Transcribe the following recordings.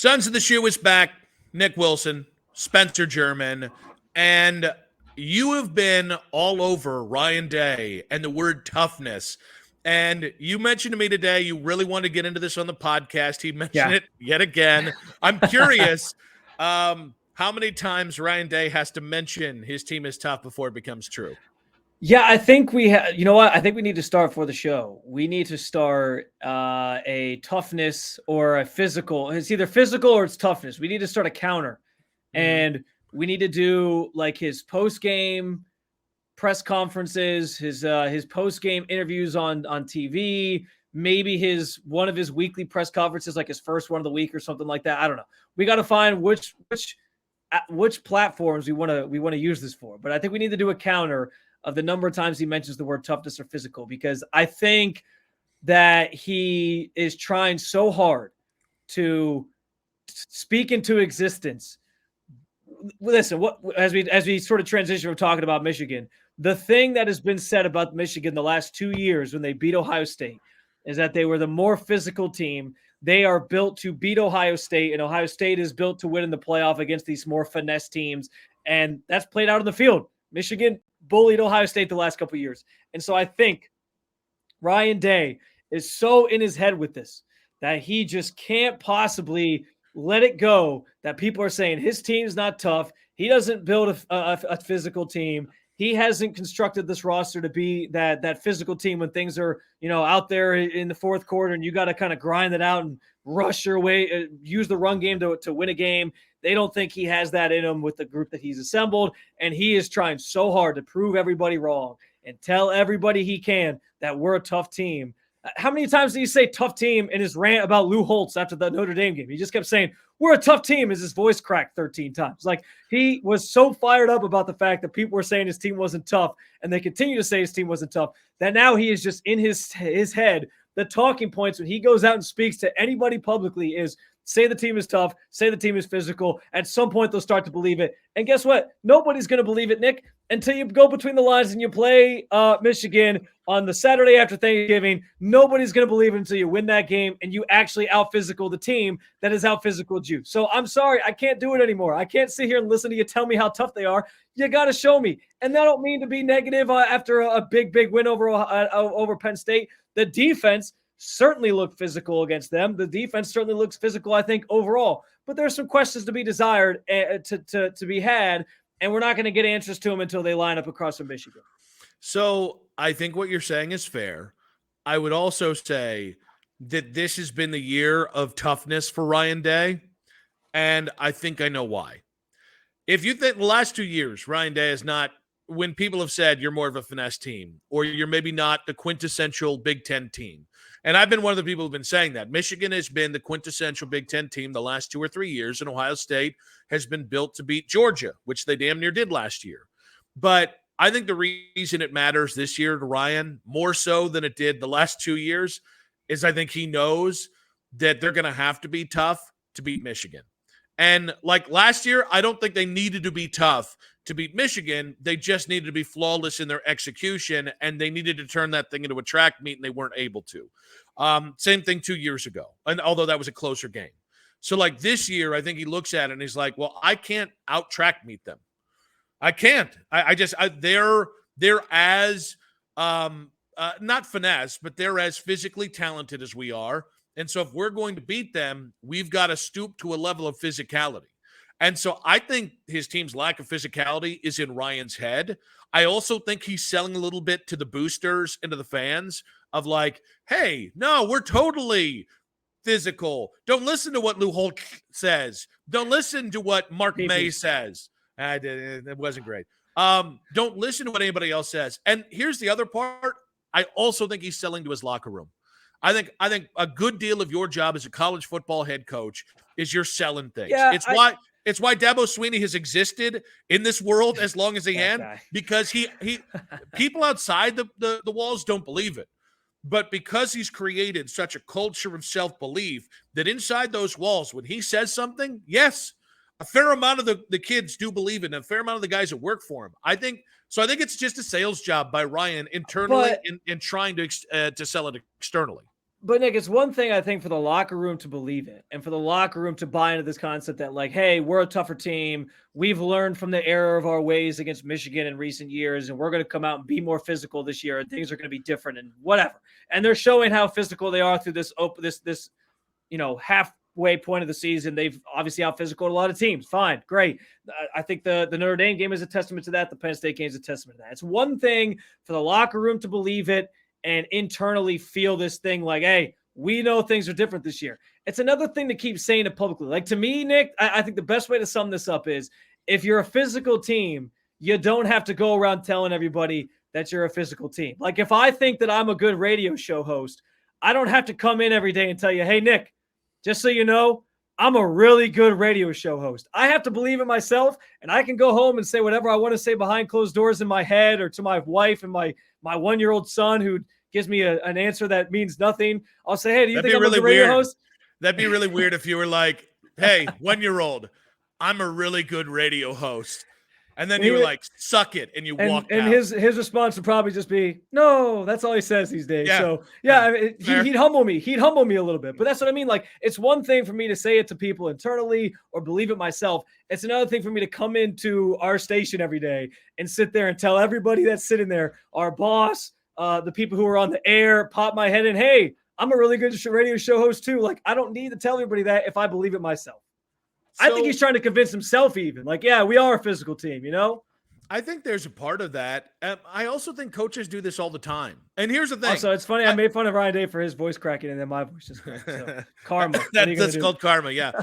Sons of the Shoe is back. Nick Wilson, Spencer Geman, and you have been all over Ryan Day and the word toughness. And you mentioned to me today you really want to get into this on the podcast. He mentioned Yeah. it yet again. I'm curious how many times Ryan Day has to mention his team is tough before it becomes true. Yeah, I think you know what? I think we need to start for the show. We need to start a toughness or a physical. It's either physical or it's toughness. We need to start a counter. Mhm. And we need to do like his post game press conferences, his post game interviews on TV, maybe his one of his weekly press conferences, like his first one of the week or something like that. I don't know. We got to find which platforms we want to use this for. But I think we need to do a counter of the number of times he mentions the word toughness or physical, because I think that he is trying so hard to speak into existence. Listen, what as we sort of transition from talking about Michigan, the thing that has been said about Michigan the last 2 years when they beat Ohio State is that they were the more physical team. They are built to beat Ohio State, and Ohio State is built to win in the playoff against these more finesse teams, and that's played out in the field. Michigan bullied Ohio State the last couple of years, and so I think Ryan Day is so in his head with this that he just can't possibly let it go that people are saying his team's not tough. He doesn't build a physical team. He hasn't constructed this roster to be that physical team when things are, out there in the fourth quarter and you got to kind of grind it out and rush your way, use the run game to win a game. They don't think he has that in him with the group that he's assembled, and he is trying so hard to prove everybody wrong and tell everybody he can that we're a tough team. How many times did he say tough team in his rant about Lou Holtz after the Notre Dame game? He just kept saying, we're a tough team, as his voice cracked 13 times. Like, he was so fired up about the fact that people were saying his team wasn't tough, and they continue to say his team wasn't tough, that now he is just in his head. The talking points when he goes out and speaks to anybody publicly is say the team is tough, say the team is physical. At some point, they'll start to believe it. And guess what? Nobody's going to believe it, Nick, until you go between the lines and you play Michigan on the Saturday after Thanksgiving. Nobody's going to believe it until you win that game and you actually out-physical the team that has out-physicaled you. So I'm sorry, I can't do it anymore. I can't sit here and listen to you tell me how tough they are. You got to show me. And that don't mean to be negative after a big win over Penn State. The defense certainly looked physical against them. The defense certainly looks physical, I think, overall. But there's some questions to be desired to be had, and we're not going to get answers to them until they line up across from Michigan. So I think what you're saying is fair. I would also say that this has been the year of toughness for Ryan Day, and I think I know why. If you think the last 2 years, Ryan Day is not, when people have said you're more of a finesse team or you're maybe not the quintessential Big Ten team, and I've been one of the people who've been saying that. Michigan has been the quintessential Big Ten team the last 2 or 3 years, and Ohio State has been built to beat Georgia, which they damn near did last year. But I think the reason it matters this year to Ryan, more so than it did the last 2 years, is I think he knows that they're going to have to be tough to beat Michigan. And like last year, I don't think they needed to be tough to beat Michigan. They just needed to be flawless in their execution, and they needed to turn that thing into a track meet, and they weren't able to. Same thing 2 years ago, and although that was a closer game. So like this year, I think he looks at it and he's like, well, I can't out track meet them. I can't. They're as not finesse, but they're as physically talented as we are. And so if we're going to beat them, we've got to stoop to a level of physicality. And so I think his team's lack of physicality is in Ryan's head. I also think he's selling a little bit to the boosters and to the fans of like, hey, no, we're totally physical. Don't listen to what Lou Holt says. Don't listen to what Mark May says. It wasn't great. Don't listen to what anybody else says. And here's the other part. I also think he's selling to his locker room. I think a good deal of your job as a college football head coach is you're selling things. Yeah, it's why Dabo Swinney has existed in this world as long as he can, because he people outside the walls don't believe it. But because he's created such a culture of self-belief that inside those walls, when he says something, yes, a fair amount of the kids do believe it, and a fair amount of the guys that work for him. I think it's just a sales job by Ryan internally in trying to sell it externally. But Nick, it's one thing I think for the locker room to believe it and for the locker room to buy into this concept that like, hey, we're a tougher team. We've learned from the error of our ways against Michigan in recent years, and we're going to come out and be more physical this year, and things are going to be different and whatever. And they're showing how physical they are through this halfway point of the season. They've obviously out physical a lot of teams. Fine, great. I think the Notre Dame game is a testament to that. The Penn State game is a testament to that. It's one thing for the locker room to believe it and internally feel this thing like, hey, we know things are different this year. It's another thing to keep saying it publicly. Like to me, Nick, I think the best way to sum this up is if you're a physical team, you don't have to go around telling everybody that you're a physical team. Like if I think that I'm a good radio show host, I don't have to come in every day and tell you, hey, Nick, just so you know, I'm a really good radio show host. I have to believe in myself, and I can go home and say whatever I want to say behind closed doors in my head or to my wife and my 1-year-old son who gives me an answer that means nothing. I'll say, hey, do you think I'm a good radio host? That'd be really weird if you were like, hey, 1-year-old, I'm a really good radio host. And then you were like, suck it, and you walked out. And his response would probably just be, no, that's all he says these days. Yeah. So, yeah, I mean, he'd humble me. He'd humble me a little bit. But that's what I mean. Like, it's one thing for me to say it to people internally or believe it myself. It's another thing for me to come into our station every day and sit there and tell everybody that's sitting there, our boss, the people who are on the air, pop my head in, hey, I'm a really good radio show host too. Like, I don't need to tell everybody that if I believe it myself. So, I think he's trying to convince himself even. Like, yeah, we are a physical team, you know? I think there's a part of that. I also think coaches do this all the time. And here's the thing. Also, it's funny. I made fun of Ryan Day for his voice cracking, and then my voice just cracked. So, karma. That's called karma, yeah.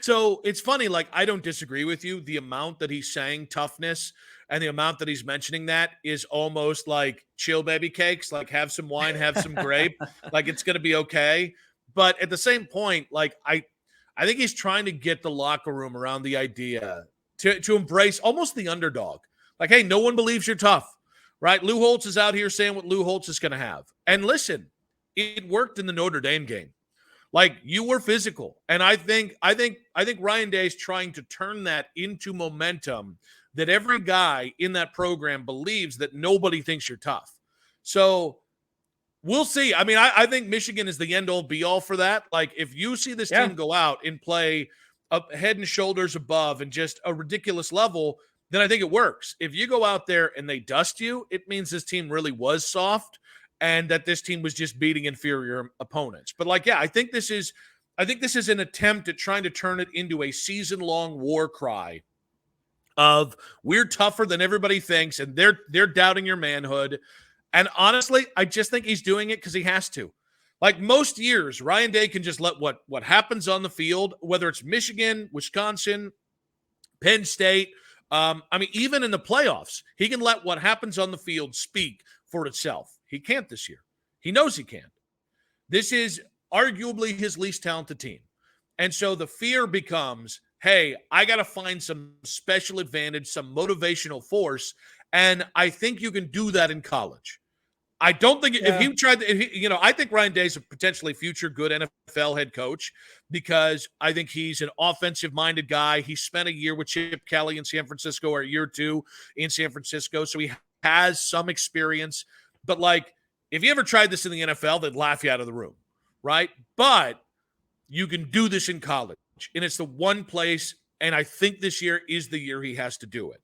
So it's funny. Like, I don't disagree with you. The amount that he's saying toughness and the amount that he's mentioning that is almost like chill baby cakes. Like, have some wine, have some grape. Like, it's going to be okay. But at the same point, like, I think he's trying to get the locker room around the idea to embrace almost the underdog. Like, hey, no one believes you're tough, right? Lou Holtz is out here saying what Lou Holtz is going to have. And listen, it worked in the Notre Dame game. Like, you were physical. And I think Ryan Day is trying to turn that into momentum that every guy in that program believes that nobody thinks you're tough. So we'll see. I mean, I think Michigan is the end-all, be-all for that. Like, if you see this team go out and play up head and shoulders above and just a ridiculous level, then I think it works. If you go out there and they dust you, it means this team really was soft and that this team was just beating inferior opponents. But like, yeah, I think this is an attempt at trying to turn it into a season-long war cry of we're tougher than everybody thinks and they're doubting your manhood. And honestly, I just think he's doing it because he has to. Like most years, Ryan Day can just let what happens on the field, whether it's Michigan, Wisconsin, Penn State, I mean, even in the playoffs, he can let what happens on the field speak for itself. He can't this year. He knows he can't. This is arguably his least talented team. And so the fear becomes, hey, I got to find some special advantage, some motivational force. And I think you can do that in college. I don't think if he tried to, I think Ryan Day is a potentially future good NFL head coach because I think he's an offensive minded guy. He spent a year with Chip Kelly in San Francisco or a year or two in San Francisco. So he has some experience. But like, if you ever tried this in the NFL, they'd laugh you out of the room. Right. But you can do this in college. And it's the one place. And I think this year is the year he has to do it.